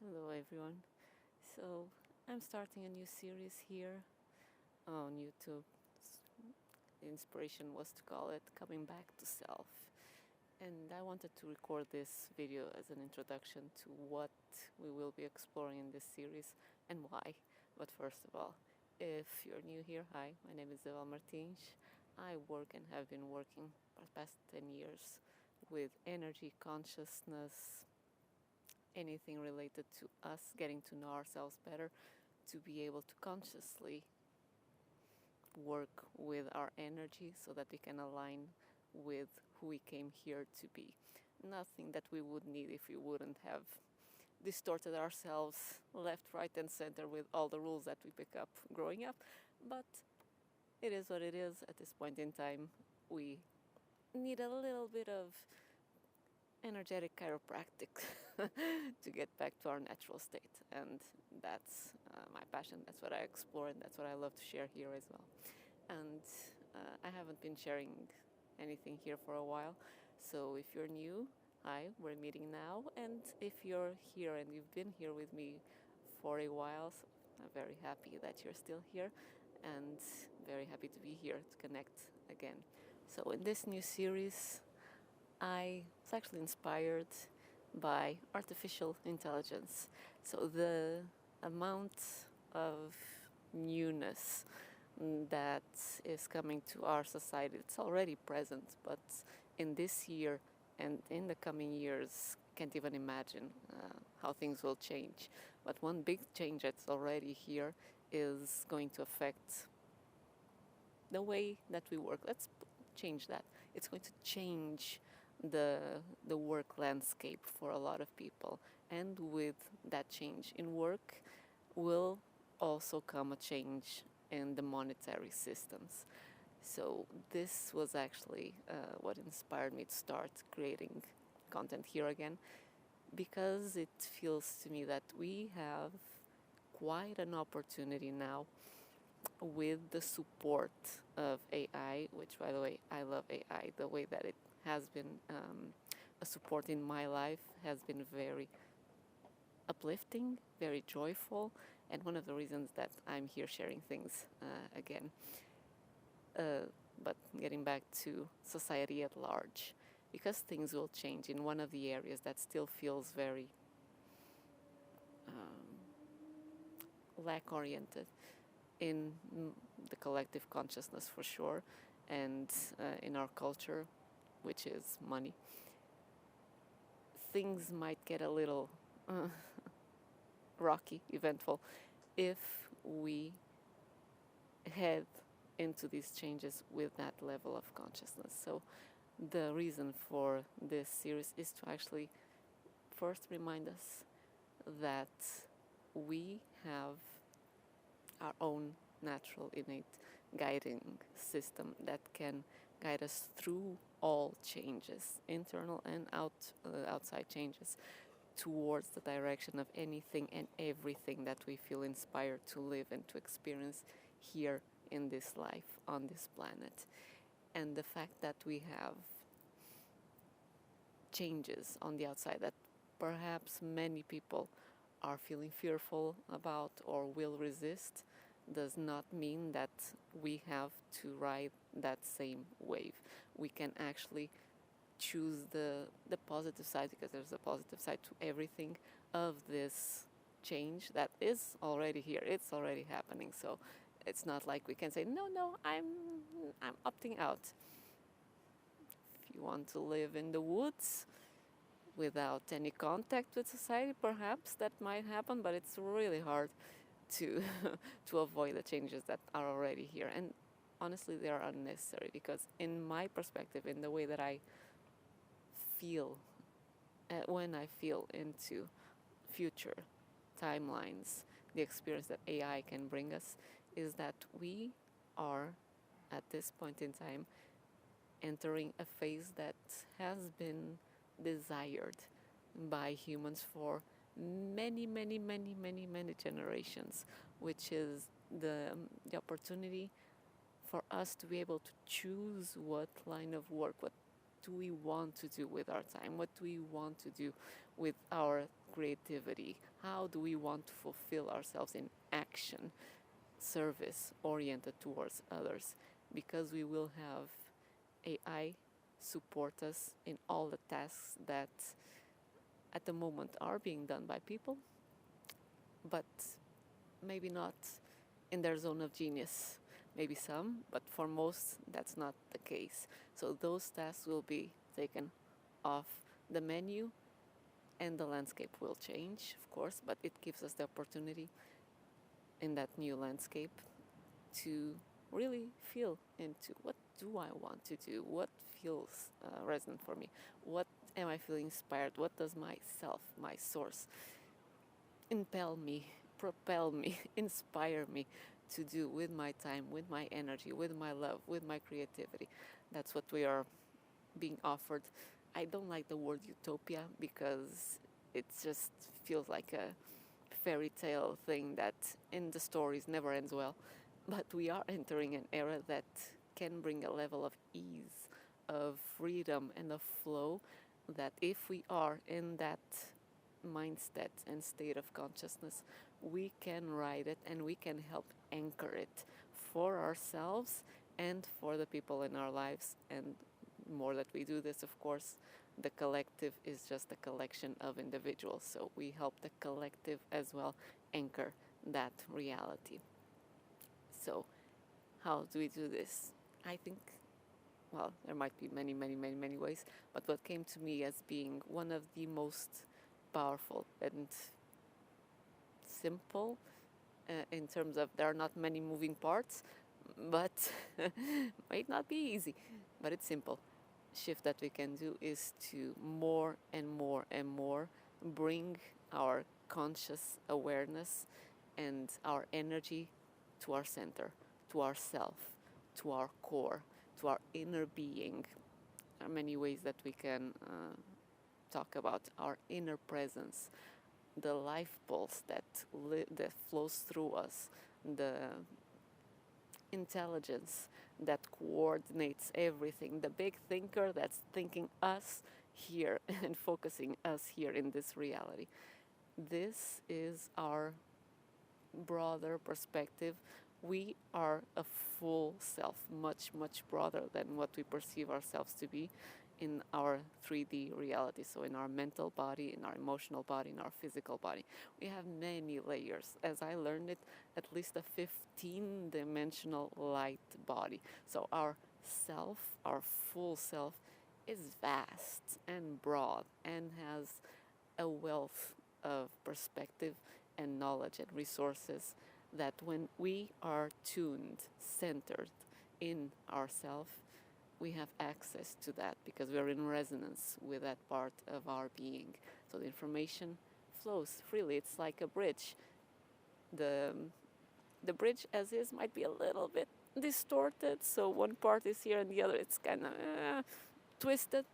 Hello, everyone. So, I'm starting a new series here on YouTube. The inspiration was to call it Coming Back to Self. And I wanted to record this video as an introduction to what we will be exploring in this series and why. But first of all, if you're new here, hi, my name is Eval Martins. I work and have been working for the past 10 years with energy, consciousness, anything related to us getting to know ourselves better, to be able to consciously work with our energy so that we can align with who we came here to be. Nothing that we would need if we wouldn't have distorted ourselves left, right, and center with all the rules that we pick up growing up. But it is what it is. At this point in time, we need a little bit of energetic chiropractic to get back to our natural state. And that's my passion. That's what I explore, and that's what I love to share here as well. And I haven't been sharing anything here for a while. So if you're new, hi, we're meeting now. And if you're here and you've been here with me for a while, so I'm very happy that you're still here and very happy to be here to connect again. So in this new series, I was actually inspired by artificial intelligence. So the amount of newness that is coming to our society, it's already present, but in this year and in the coming years, can't even imagine how things will change. But one big change that's already here is going to affect the way that we work. Let's change that. It's going to change the work landscape for a lot of people, and with that change in work will also come a change in the monetary systems. So this was actually what inspired me to start creating content here again, because it feels to me that we have quite an opportunity now with the support of AI, which, by the way, I love AI. The way that it has been a support in my life has been very uplifting, very joyful, and one of the reasons that I'm here sharing things again. But getting back to society at large, because things will change in one of the areas that still feels very lack-oriented in the collective consciousness for sure, and in our culture, which is money. Things might get a little rocky, eventful, if we head into these changes with that level of consciousness. So the reason for this series is to actually first remind us that we have our own natural innate guiding system that can guide us through all changes, internal and outside changes, towards the direction of anything and everything that we feel inspired to live and to experience here in this life, on this planet. And the fact that we have changes on the outside that perhaps many people are feeling fearful about or will resist does not mean that we have to ride that same wave. We can actually choose the positive side, because there's a positive side to everything of this change that is already here. It's already happening. So it's not like we can say, no, I'm opting out. If you want to live in the woods without any contact with society, perhaps that might happen, but it's really hard to to avoid the changes that are already here. And honestly, they are unnecessary, because in my perspective, in the way that I feel, when I feel into future timelines, the experience that AI can bring us is that we are, at this point in time, entering a phase that has been desired by humans for many generations, which is the opportunity for us to be able to choose what line of work, what do we want to do with our time? What do we want to do with our creativity? How do we want to fulfill ourselves in action, service oriented towards others? Because we will have AI support us in all the tasks that at the moment are being done by people, but maybe not in their zone of genius. Maybe some, but for most, that's not the case. So those tasks will be taken off the menu, and the landscape will change, of course, but it gives us the opportunity in that new landscape to really feel into what do I want to do, what feels resonant for me, what am I feeling inspired, what does myself, my source, impel me, propel me, inspire me to do with my time, with my energy, with my love, with my creativity. That's what we are being offered. I don't like the word utopia because it just feels like a fairy tale thing that in the stories never ends well. But we are entering an era that can bring a level of ease, of freedom, and of flow that if we are in that mindset and state of consciousness, we can ride it and we can help anchor it for ourselves and for the people in our lives. And more that we do this, of course, the collective is just a collection of individuals. So we help the collective as well anchor that reality. So how do we do this? I think, well, there might be many ways, but what came to me as being one of the most powerful and simple in terms of there are not many moving parts, but might not be easy, but it's simple. Shift that we can do is to more and more bring our conscious awareness and our energy to our center, to ourself, to our core, to our inner being. There are many ways that we can talk about our inner presence, the life pulse that flows through us, the intelligence that coordinates everything, the big thinker that's thinking us here and focusing us here in this reality. This is our broader perspective. We are a full self, much broader than what we perceive ourselves to be in our 3D reality. So in our mental body, in our emotional body, in our physical body, we have many layers. As I learned it, at least a 15-dimensional light body. So our self, our full self, is vast and broad and has a wealth of perspective and knowledge and resources that when we are tuned, centered in ourself, we have access to that because we are in resonance with that part of our being. So the information flows freely. It's like a bridge. The bridge as is might be a little bit distorted, so one part is here and the other it's kind of twisted.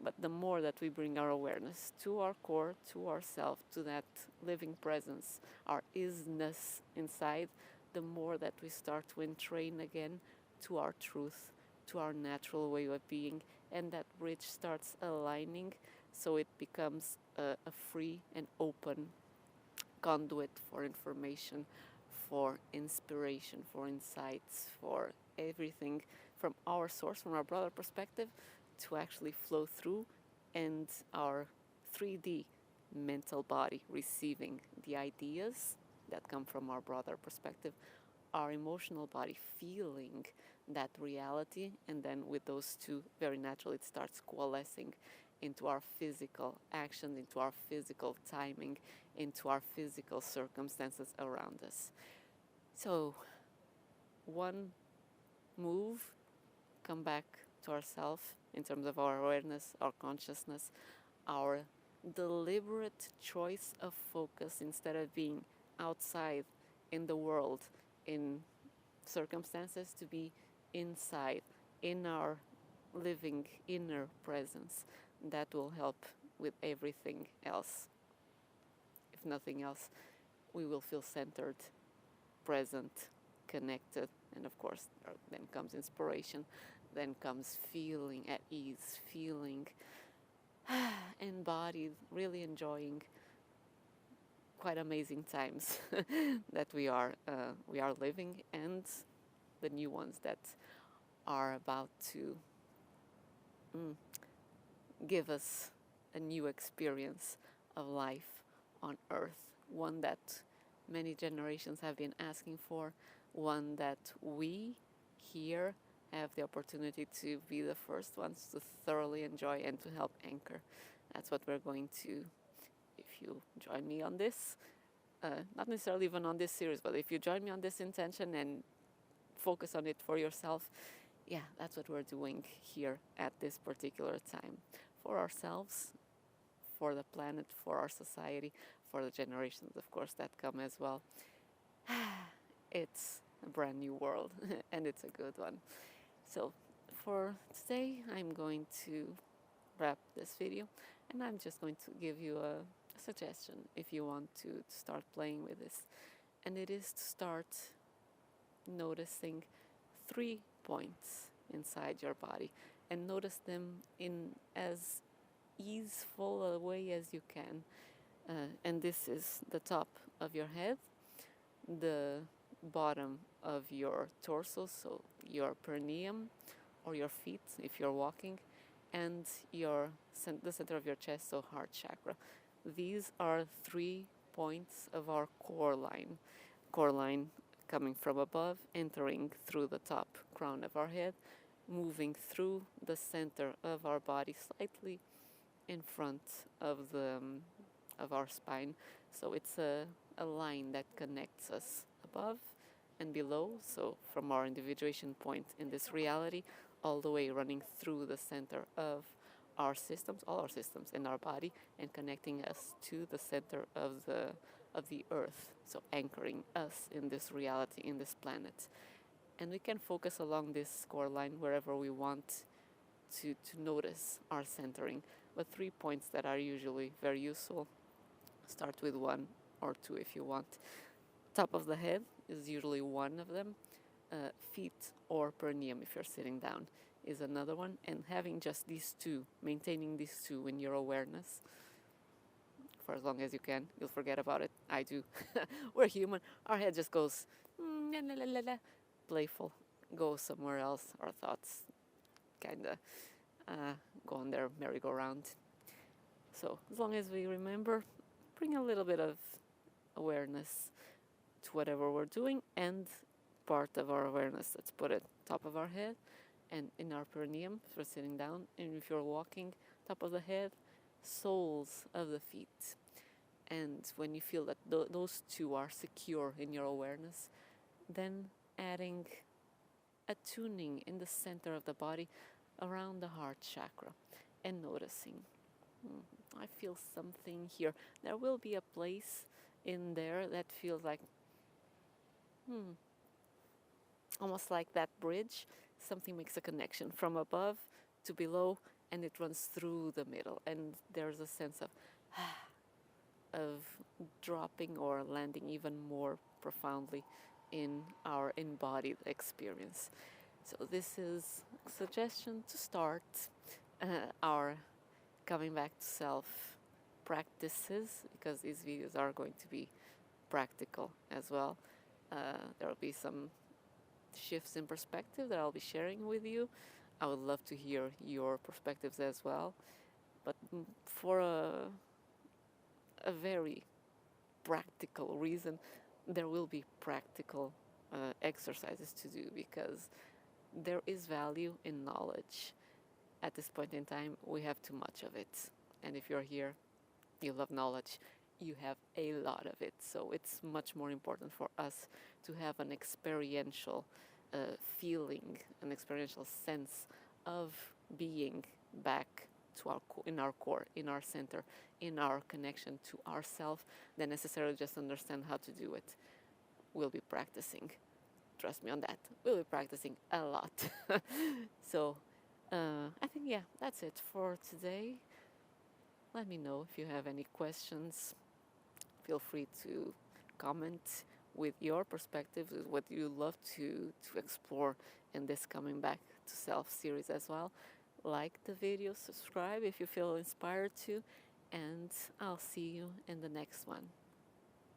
But the more that we bring our awareness to our core, to ourself, to that living presence, our isness inside, the more that we start to entrain again to our truth, to our natural way of being, and that bridge starts aligning so it becomes a free and open conduit for information, for inspiration, for insights, for everything from our source, from our broader perspective, to actually flow through, and our 3D mental body receiving the ideas that come from our broader perspective, our emotional body feeling that reality, and then with those two, very naturally it starts coalescing into our physical actions, into our physical timing, into our physical circumstances around us. So, one move, come back to ourselves in terms of our awareness, our consciousness, our deliberate choice of focus instead of being outside in the world, in circumstances, to be inside, in our living inner presence. That will help with everything else. If nothing else, we will feel centered, present, connected, and of course then comes inspiration then comes feeling at ease, feeling embodied, really enjoying quite amazing times that we are living, and the new ones that are about to give us a new experience of life on Earth, one that many generations have been asking for, one that we here have the opportunity to be the first ones to thoroughly enjoy and to help anchor. That's what we're going to, if you join me on this, not necessarily even on this series, but if you join me on this intention and focus on it for yourself, yeah, that's what we're doing here at this particular time. For ourselves, for the planet, for our society, for the generations, of course, that come as well. It's a brand new world, and it's a good one. So for today, I'm going to wrap this video, and I'm just going to give you a suggestion if you want to start playing with this. And it is to start noticing 3 points inside your body, and notice them in as easeful a way as you can. And this is the top of your head, the bottom of your torso, so your perineum or your feet if you're walking, and the center of your chest, so heart chakra. These are 3 points of our core line coming from above, entering through the top crown of our head, moving through the center of our body, slightly in front of our spine. So it's a line that connects us above and below, so from our individuation point in this reality, all the way running through the center of our systems, all our systems in our body, and connecting us to the center of the earth, so anchoring us in this reality, in this planet. And we can focus along this core line wherever we want to notice our centering. But 3 points that are usually very useful. Start with 1 or 2 if you want. Top of the head is usually one of them. Feet or perineum, if you're sitting down, is another one. And having just these 2, maintaining these 2 in your awareness for as long as you can. You'll forget about it. I do. We're human. Our head just goes la, la, la, la, playful, go somewhere else. Our thoughts kind of go on their merry-go-round. So as long as we remember, bring a little bit of awareness to whatever we're doing, and part of our awareness, let's put it top of our head and in our perineum if we're sitting down, and if you're walking, top of the head, soles of the feet. And when you feel that those 2 are secure in your awareness, then adding a tuning in the center of the body around the heart chakra and noticing, I feel something here. There will be a place in there that feels like almost like that bridge. Something makes a connection from above to below, and it runs through the middle, and there's a sense of dropping or landing even more profoundly in our embodied experience. So this is a suggestion to start our coming back to self practices, because these videos are going to be practical as well. There will be some shifts in perspective that I'll be sharing with you. I would love to hear your perspectives as well, but for a very practical reason, there will be practical exercises to do, because there is value in knowledge. At this point in time, we have too much of it, and if you're here, you love knowledge, you have a lot of it. So it's much more important for us to have an experiential feeling, an experiential sense of being back to in our core, in our center, in our connection to ourself, than necessarily just understand how to do it. We'll be practicing. Trust me on that. We'll be practicing a lot. So I think, yeah, that's it for today. Let me know if you have any questions. Feel free to comment with your perspectives, with what you love to explore in this coming back to Self series as well. Like the video, subscribe if you feel inspired to, and I'll see you in the next one.